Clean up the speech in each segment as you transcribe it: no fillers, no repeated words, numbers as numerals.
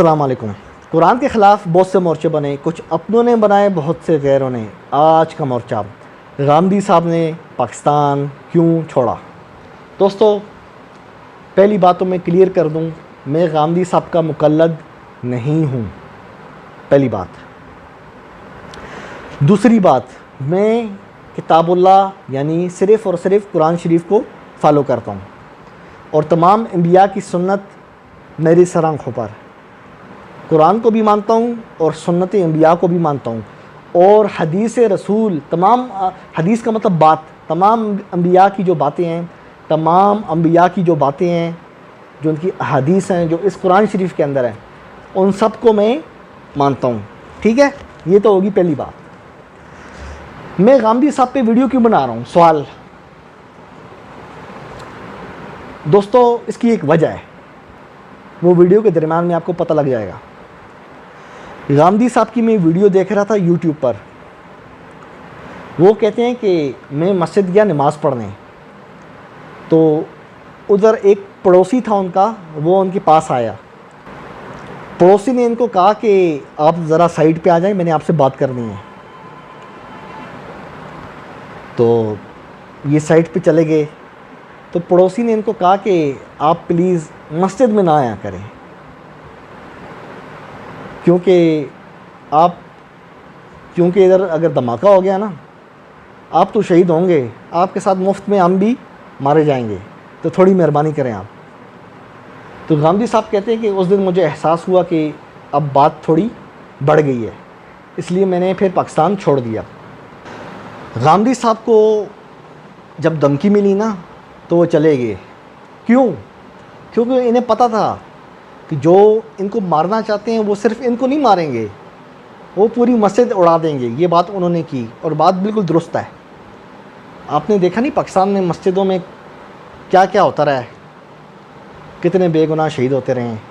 अस्सलाम वालेकुम। कुरान के ख़िलाफ़ बहुत से मोर्चे बने, कुछ अपनों ने बनाए, बहुत से गैरों ने। आज का मोर्चा, गांधी साहब ने पाकिस्तान क्यों छोड़ा। दोस्तों, पहली बात तो मैं क्लियर कर दूं, मैं गांधी साहब का मुक़ल्लिद नहीं हूं, पहली बात। दूसरी बात, मैं किताबुल्लाह यानी सिर्फ़ और सिर्फ कुरान शरीफ को फ़ॉलो करता हूं और तमाम अंबिया की सुन्नत मेरी सर आँखों पर। कुरान को भी मानता हूँ और सुन्नत अंबिया को भी मानता हूँ और हदीस रसूल, तमाम हदीस का मतलब बात, तमाम अंबिया की जो बातें हैं, तमाम अंबिया की जो बातें हैं, जो उनकी हदीस हैं, जो इस कुरान शरीफ के अंदर हैं, उन सब को मैं मानता हूँ। ठीक है, ये तो होगी पहली बात। मैं गांधी साहब पे वीडियो क्यों बना रहा हूँ? सवाल दोस्तों, इसकी एक वजह है, वो वीडियो के दरम्यान में आपको पता लग जाएगा। गांधी साहब की मैं वीडियो देख रहा था यूट्यूब पर। वो कहते हैं कि मैं मस्जिद गया नमाज़ पढ़ने, तो उधर एक पड़ोसी था उनका, वो उनके पास आया। पड़ोसी ने इनको कहा कि आप ज़रा साइड पे आ जाएं, मैंने आपसे बात करनी है। तो ये साइड पे चले गए। तो पड़ोसी ने इनको कहा कि आप प्लीज़ मस्जिद में ना आया करें, क्योंकि इधर अगर धमाका हो गया ना, आप तो शहीद होंगे, आपके साथ मुफ्त में हम भी मारे जाएंगे, तो थोड़ी मेहरबानी करें आप। तो गांधी साहब कहते हैं कि उस दिन मुझे एहसास हुआ कि अब बात थोड़ी बढ़ गई है, इसलिए मैंने फिर पाकिस्तान छोड़ दिया। गांधी साहब को जब धमकी मिली ना, तो वो चले गए। क्यों? क्योंकि इन्हें पता था कि जो इनको मारना चाहते हैं वो सिर्फ इनको नहीं मारेंगे, वो पूरी मस्जिद उड़ा देंगे। ये बात उन्होंने की और बात बिल्कुल दुरुस्त है। आपने देखा नहीं पाकिस्तान में मस्जिदों में क्या क्या होता रहा है, कितने बेगुनाह शहीद होते रहे हैं।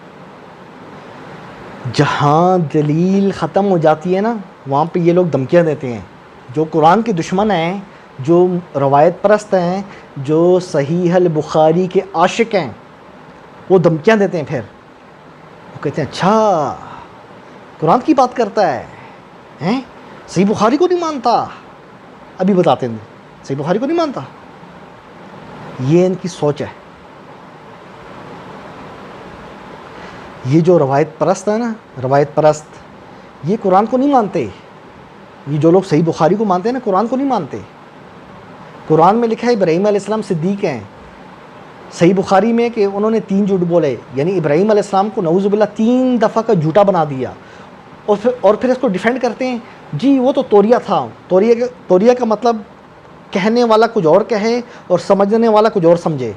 जहाँ दलील ख़त्म हो जाती है ना, वहाँ पे ये लोग धमकियाँ देते हैं। जो कुरान के दुश्मन हैं, जो रवायत परस्त हैं, जो सहीह अल बुखारी के आशिक हैं, वो धमकियाँ देते हैं। फिर वो कहते हैं अच्छा कुरान की बात करता हैं, सही बुखारी को नहीं मानता। अभी बताते हैं, सही बुखारी को नहीं मानता। ये इनकी सोच है। ये जो रवायत परस्त है ना, रवायत परस्त, ये कुरान को नहीं मानते। ये जो लोग सही बुखारी को मानते हैं ना, कुरान को नहीं मानते। कुरान में लिखा है इब्राहीम अलैहिस्सलाम सिद्दीक़ हैं। सही बुखारी में कि उन्होंने 3 झूठ बोले, यानी इब्राहीम अलैहिस्सलाम को नऊज़ुबिल्लाह 3 दफ़ा का झूठा बना दिया। और फिर इसको डिफेंड करते हैं, जी वो तो तोरिया था। तोरिया का मतलब कहने वाला कुछ और कहे और समझने वाला कुछ और समझे।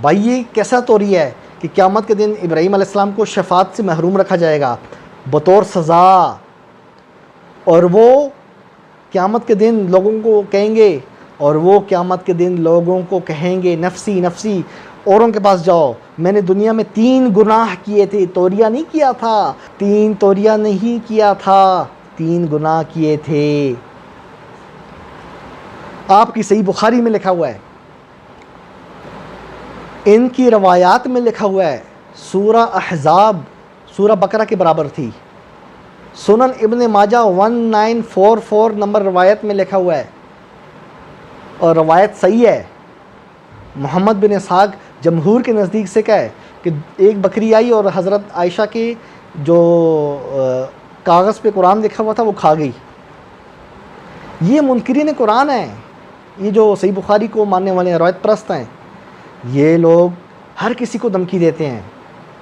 भाई ये कैसा तोरिया है कि क़यामत के दिन इब्राहीम अलैहिस्सलाम को शफ़ाअत से महरूम रखा जाएगा बतौर सज़ा, और वो क़यामत के दिन लोगों को कहेंगे नफ़सी नफ़सी, औरों के पास जाओ, मैंने दुनिया में 3 गुनाह किए थे, तोरिया नहीं किया था, 3 तोरिया नहीं किया था, 3 गुनाह किए थे। आपकी सही बुखारी में लिखा हुआ है, इनकी रवायात में लिखा हुआ है। सूरा अहज़ाब सूरा बकरा के बराबर थी। सुनन इब्न माजा 1944 नंबर रवायत में लिखा हुआ है, और रवायत सही है। मोहम्मद बिन इसहाक़ जमहूर के नज़दीक से क्या है कि एक बकरी आई और हज़रत आयशा के जो कागज़ पे कुरान लिखा हुआ था वो खा गई। ये मुनकिरीन कुरान है, ये जो सही बुखारी को मानने वाले रवायत परस्त हैं, ये लोग हर किसी को धमकी देते हैं।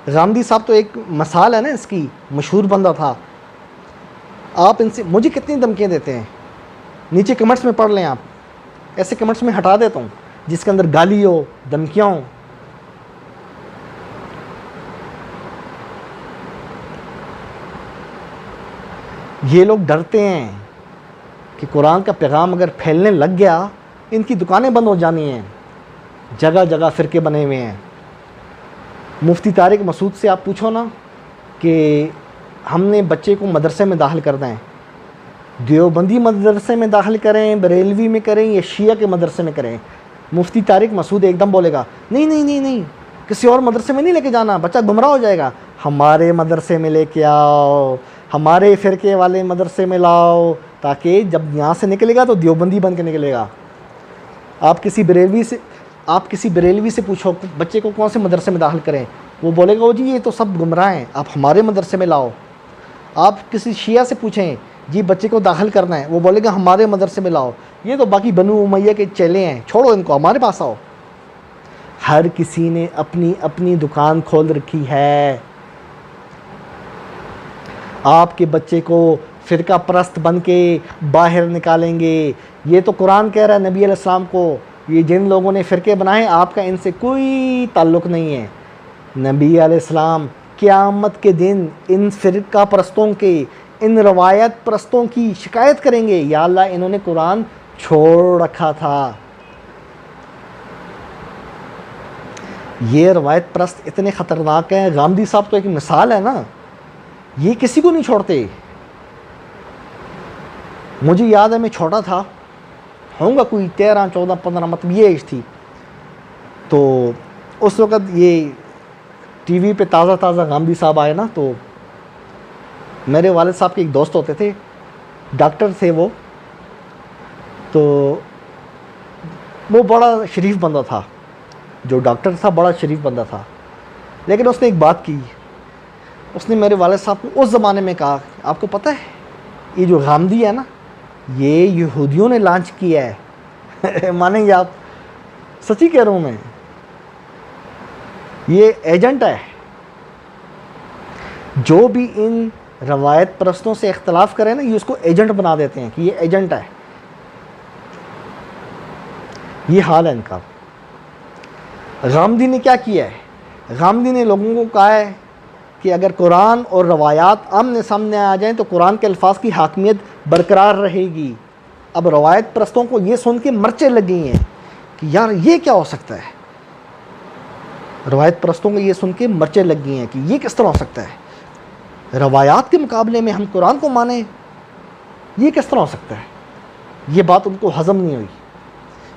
गांधी साहब तो एक मिसाल है ना इसकी, मशहूर बंदा था। आप इनसे मुझे कितनी धमकियाँ देते हैं, नीचे कमेंट्स में पढ़ लें आप। ऐसे कमेंट्स में हटा देता हूँ जिसके अंदर गाली हो, धमकियाँ हो। ये लोग डरते हैं कि कुरान का पैगाम अगर फैलने लग गया, इनकी दुकानें बंद हो जानी हैं। जगह जगह फ़िरके बने हुए हैं। मुफ्ती तारिक मसूद से आप पूछो ना कि हमने बच्चे को मदरसे में दाखिल करना है, देवबंदी मदरसे में दाखिल करें, बरेलवी में करें या शिया के मदरसे में करें, मुफ्ती तारिक मसूद एकदम बोलेगा नहीं नहीं नहीं नहीं, किसी और मदरसे में नहीं लेके जाना, बच्चा गुमराह हो जाएगा। हमारे मदरसे में लेके आओ, हमारे फ़िरके वाले मदरसे में लाओ, ताकि जब यहाँ से निकलेगा तो देवबंदी बन के निकलेगा। आप किसी बरेलवी से पूछो बच्चे को कौन से मदरसे में दाखिल करें, वो बोलेगा ओ जी ये तो सब गुमराह हैं, आप हमारे मदरसे में लाओ। आप किसी शिया से पूछें जी बच्चे को दाखिल करना है, वो बोलेगा हमारे मदरसे में लाओ, ये तो बाकी बनु उमैया के चेले हैं, छोड़ो इनको, हमारे पास आओ। हर किसी ने अपनी अपनी दुकान खोल रखी है। आपके बच्चे को फ़िरका परस्त बन के बाहर निकालेंगे। ये तो कुरान कह रहा है नबी अलैहिस्सलाम को, ये जिन लोगों ने फ़िरके बनाए आपका इनसे कोई ताल्लुक़ नहीं है। नबी अलैहिस्सलाम क़यामत के दिन इन फ़िरका परस्तों के, इन रवायत परस्तों की शिकायत करेंगे, या अल्लाह इन्होंने कुरान छोड़ रखा था। ये रवायत परस्त इतने ख़तरनाक हैं। गांधी साहब तो एक मिसाल है ना, ये किसी को नहीं छोड़ते। मुझे याद है मैं छोटा था, होऊंगा कोई 13, 14, 15 मतलब ये एज थी, तो उस वक़्त ये टीवी पे ताज़ा गांधी साहब आए ना, तो मेरे वालिद साहब के एक दोस्त होते थे, डॉक्टर थे वो, तो वो बड़ा शरीफ बंदा था, जो डॉक्टर था बड़ा शरीफ बंदा था। लेकिन उसने एक बात की, उसने मेरे वालिद साहब को उस ज़माने में कहा, आपको पता है ये जो गांधी है ना, ये यहूदियों ने लॉन्च किया है। मानेंगे आप, सच्ची कह रहा हूँ मैं, ये एजेंट है। जो भी इन रवायत परस्तों से इख्तलाफ करे ना, ये उसको एजेंट बना देते हैं कि ये एजेंट है। ये हाल है इनका। गांधी ने क्या किया है? गांधी ने लोगों को कहा है कि अगर कुरान और रवायात आमने सामने आ जाएं तो कुरान के अल्फाज की हाकमियत बरकरार रहेगी। अब रवायत परस्तों को ये सुन के मर्चे लग गई हैं कि यार ये क्या हो सकता है। रवायत परस्तों को ये सुन के मर्चे लग गई हैं कि ये किस तरह हो सकता है, रवायात के मुकाबले में हम कुरान को माने, ये किस तरह हो सकता है। ये बात उनको हज़म नहीं हुई।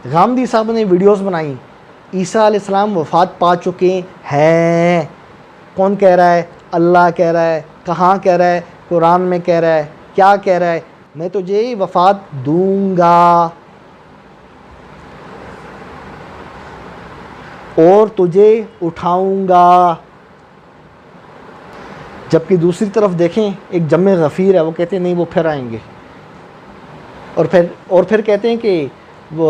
गांधी साहब ने वीडियोस बनाई, ईसा अलैहिस्सलाम वफ़ात पा चुके हैं। कौन कह रहा है? अल्लाह कह रहा है। कहाँ कह रहा है? कुरान में कह रहा है। क्या कह रहा है? मैं तुझे वफ़ात दूंगा और तुझे उठाऊंगा। जबकि दूसरी तरफ देखें एक जम्मे गफ़ीर है, वो कहते हैं नहीं वो फिर आएंगे, और फिर कहते हैं कि वो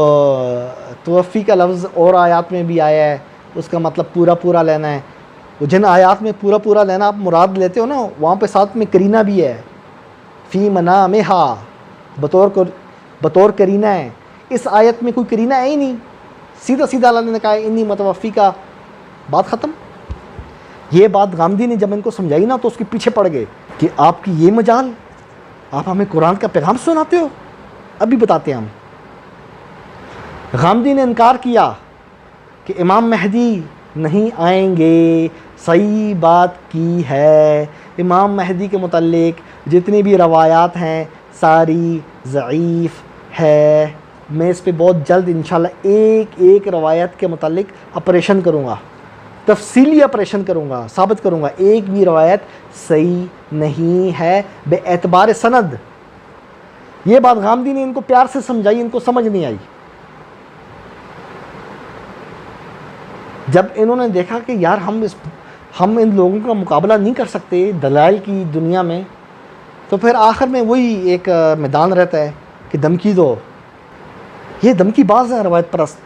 तवफ़ी का लफ्ज़ और आयात में भी आया है, उसका मतलब पूरा पूरा लेना है। वो जिन आयात में पूरा पूरा लेना आप मुराद लेते हो ना, वहाँ पे साथ में करीना भी है, फ़ी मना में हा, बतौर करीना है। इस आयत में कोई करीना है ही नहीं, सीधा सीधा अल्लाह ने कहा इन्नी मतवफ़ी का, बात ख़त्म। ये बात गांधी ने जब इनको समझाई ना, तो उसके पीछे पड़ गए कि आपकी ये मजाल, आप हमें कुरान का पैगाम सुनाते हो। अभी बताते हैं हम। गांधी ने इनकार किया कि इमाम मेहदी नहीं आएंगे, सही बात की है। इमाम मेहदी के मुतल्लिक जितनी भी रवायात हैं सारी ज़ईफ़ है। मैं इस पे बहुत जल्द इंशाल्लाह एक एक रवायत के मुतल्लिक ऑपरेशन करूँगा, तफसीली ऑपरेशन करूँगा, साबित करूँगा एक भी रवायत सही नहीं है बेएतबार सनद। ये बात गांधी ने इनको प्यार से समझाई, इनको समझ नहीं आई। जब इन्होंने देखा कि यार हम इन लोगों का मुकाबला नहीं कर सकते दलाइल की दुनिया में, तो फिर आखिर में वही एक मैदान रहता है कि धमकी दो। ये धमकी बाज है रवायत परस्त,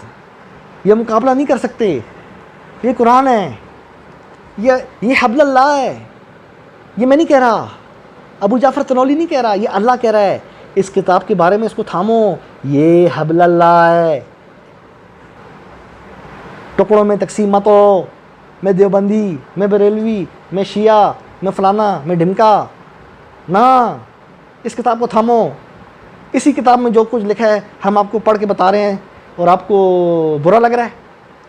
ये मुकाबला नहीं कर सकते। ये कुरान है, ये हब्लल्लाह है, ये मैं नहीं कह रहा, अबू जाफ़र तनौली नहीं कह रहा, ये अल्लाह कह रहा है। इस किताब के बारे में इसको थामो, ये हब्लल्लाह है। टुकड़ों में तकसीम मत हो, मैं देवबंदी, मैं बरेलवी, मैं शिया, मैं फ़लाना, मैं ढिमका ना। इस किताब को थामो। इसी किताब में जो कुछ लिखा है हम आपको पढ़ के बता रहे हैं और आपको बुरा लग रहा है,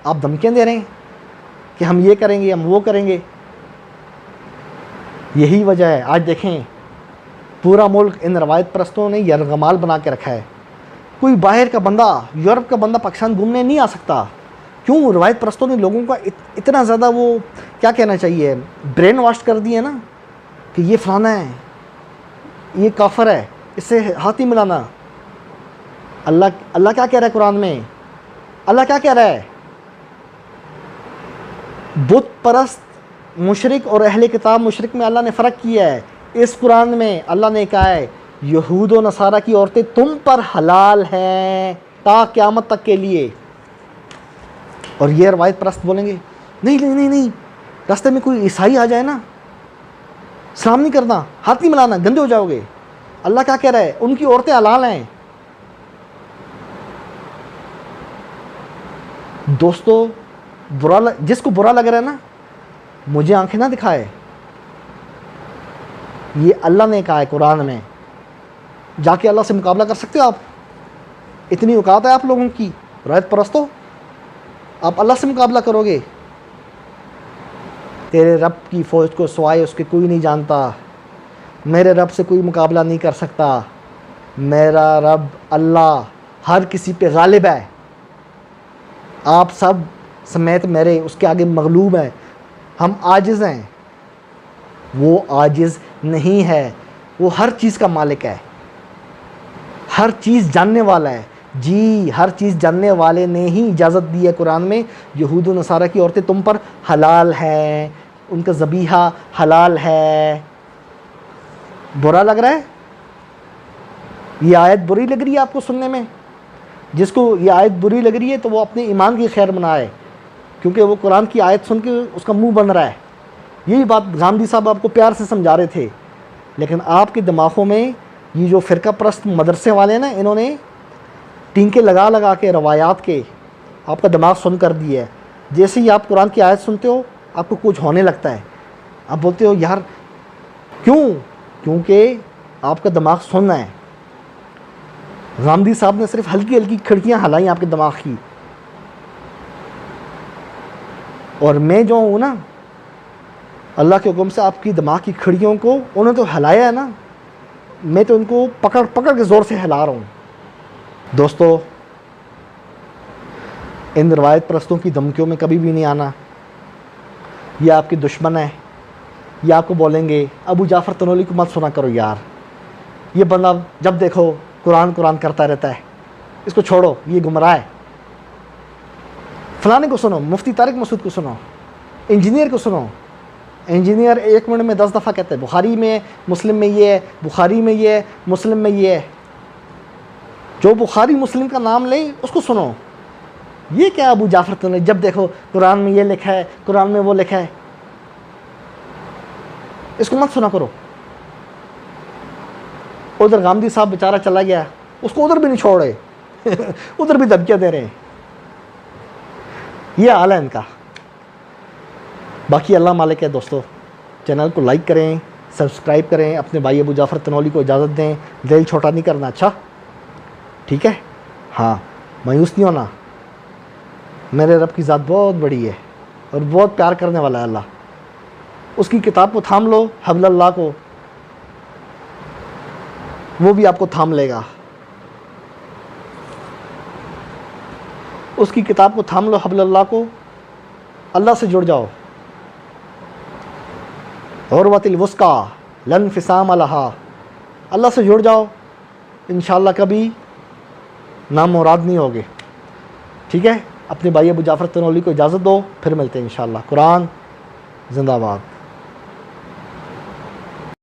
आप धमकियाँ दे रहे हैं कि हम ये करेंगे, हम वो करेंगे। यही वजह है आज देखें पूरा मुल्क इन रवायत परस्तों ने यरगमाल बना के रखा है। कोई बाहर का बंदा, यूरोप का बंदा पाकिस्तान घूमने नहीं आ सकता। क्यों? रवायत परस्तों ने लोगों का इतना ज़्यादा वो क्या कहना चाहिए, ब्रेन वॉश कर दिए ना कि ये फलाना है, ये काफर है, इससे हाथ नहीं मिलाना। अल्लाह क्या कह रहा है कुरान में? अल्लाह क्या कह रहा है? बुत परस्त मुशरिक और अहले किताब मुशरिक में अल्लाह ने फ़र्क किया है। इस कुरान में अल्लाह ने कहा है यहूद व नसारा की औरतें तुम पर हलाल हैं ता क़यामत तक के लिए। और ये रवायत परस्त बोलेंगे नहीं नहीं नहीं नहीं, रास्ते में कोई ईसाई आ जाए ना, सलाम नहीं करना, हाथ नहीं मिलाना, गंदे हो जाओगे। अल्लाह क्या कह रहा है? उनकी औरतें हलाल हैं। दोस्तों जिसको बुरा लग रहा है ना, मुझे आंखें ना दिखाए, ये अल्लाह ने कहा है कुरान में। जाके अल्लाह से मुकाबला कर सकते हो आप? इतनी औकात है आप लोगों की, रवायत परस्तो, आप अल्लाह से मुकाबला करोगे? तेरे रब की फ़ौज को सिवाय उसके कोई नहीं जानता, मेरे रब से कोई मुकाबला नहीं कर सकता। मेरा रब अल्लाह हर किसी पे गालिब है, आप सब समेत मेरे उसके आगे मगलूब है। हम आजिज़ हैं, वो आजिज़ नहीं है, वो हर चीज़ का मालिक है, हर चीज़ जानने वाला है। जी, हर चीज़ जानने वाले ने ही इजाज़त दी है कुरान में, यहूद व नसारा की औरतें तुम पर हलाल हैं, उनका ज़बीहा हलाल है। बुरा लग रहा है? ये आयत बुरी लग रही है आपको सुनने में? जिसको ये आयत बुरी लग रही है तो वो अपने ईमान की खैर मनाए, क्योंकि वो कुरान की आयत सुन के उसका मुंह बन रहा है। यही बात गांधी साहब आपको प्यार से समझा रहे थे, लेकिन आपके दिमागों में ये जो फ़िरका परस्त मदरसे वाले हैं ना, इन्होंने टीके लगा लगा के रवायात के आपका दिमाग सुन कर दिया है। जैसे ही आप कुरान की आयत सुनते हो आपको कुछ होने लगता है, आप बोलते हो यार क्यों? क्योंकि आपका दिमाग सुनना है। गांधी साहब ने सिर्फ हल्की हल्की खिड़कियां हिलाई आपके दिमाग की, और मैं जो हूँ ना, अल्लाह के हुक्म से आपकी दिमाग की खिड़कियों को उन्होंने तो हिलाया है ना, मैं तो उनको पकड़ पकड़ के ज़ोर से हिला रहा हूँ। दोस्तों, इन रवायत परस्तों की धमकियों में कभी भी नहीं आना। ये आपके दुश्मन है, ये आपको बोलेंगे अबू जाफ़र तनोली को मत सुना करो यार, ये बंदा जब देखो कुरान कुरान करता रहता है, इसको छोड़ो, ये गुमराह है। फलाने को सुनो, मुफ्ती तारिक मसूद को सुनो, इंजीनियर को सुनो। इंजीनियर 1 मिनट में 10 दफ़ा कहते हैं बुखारी में, मुस्लिम में ये है, बुखारी में ये है, मुस्लिम में ये है। जो बुखारी मुस्लिम का नाम ले उसको सुनो। ये क्या अबू जाफ़र तनोली, जब देखो कुरान में ये लिखा है, कुरान में वो लिखा है, इसको मत सुना करो। उधर गांधी साहब बेचारा चला गया, उसको उधर भी नहीं छोड़े उधर भी धमकियाँ दे रहे हैं। ये हाल है इनका। बाकी अल्लाह मालिक है। दोस्तों, चैनल को लाइक करें, सब्सक्राइब करें, अपने भाई अबू जाफ़र तनोली को इजाज़त दें। दिल छोटा नहीं करना, अच्छा ठीक है? हाँ, मायूस नहीं होना। मेरे रब की ज़ात बहुत बड़ी है और बहुत प्यार करने वाला है अल्लाह। उसकी किताब को थाम लो, हब्लल्लाह को, वो भी आपको थाम लेगा। उसकी किताब को थाम लो, हब्लल्लाह को, अल्लाह से जुड़ जाओ। उर्वतिल वुस्का लन फिसाम लहा, अल्लाह से जुड़ जाओ, इंशाअल्लाह कभी नामुराद नहीं होगे। ठीक है? अपने भाई अबू जाफ़र तनोली को इजाज़त दो, फिर मिलते हैं इंशाअल्लाह। कुरान जिंदाबाद।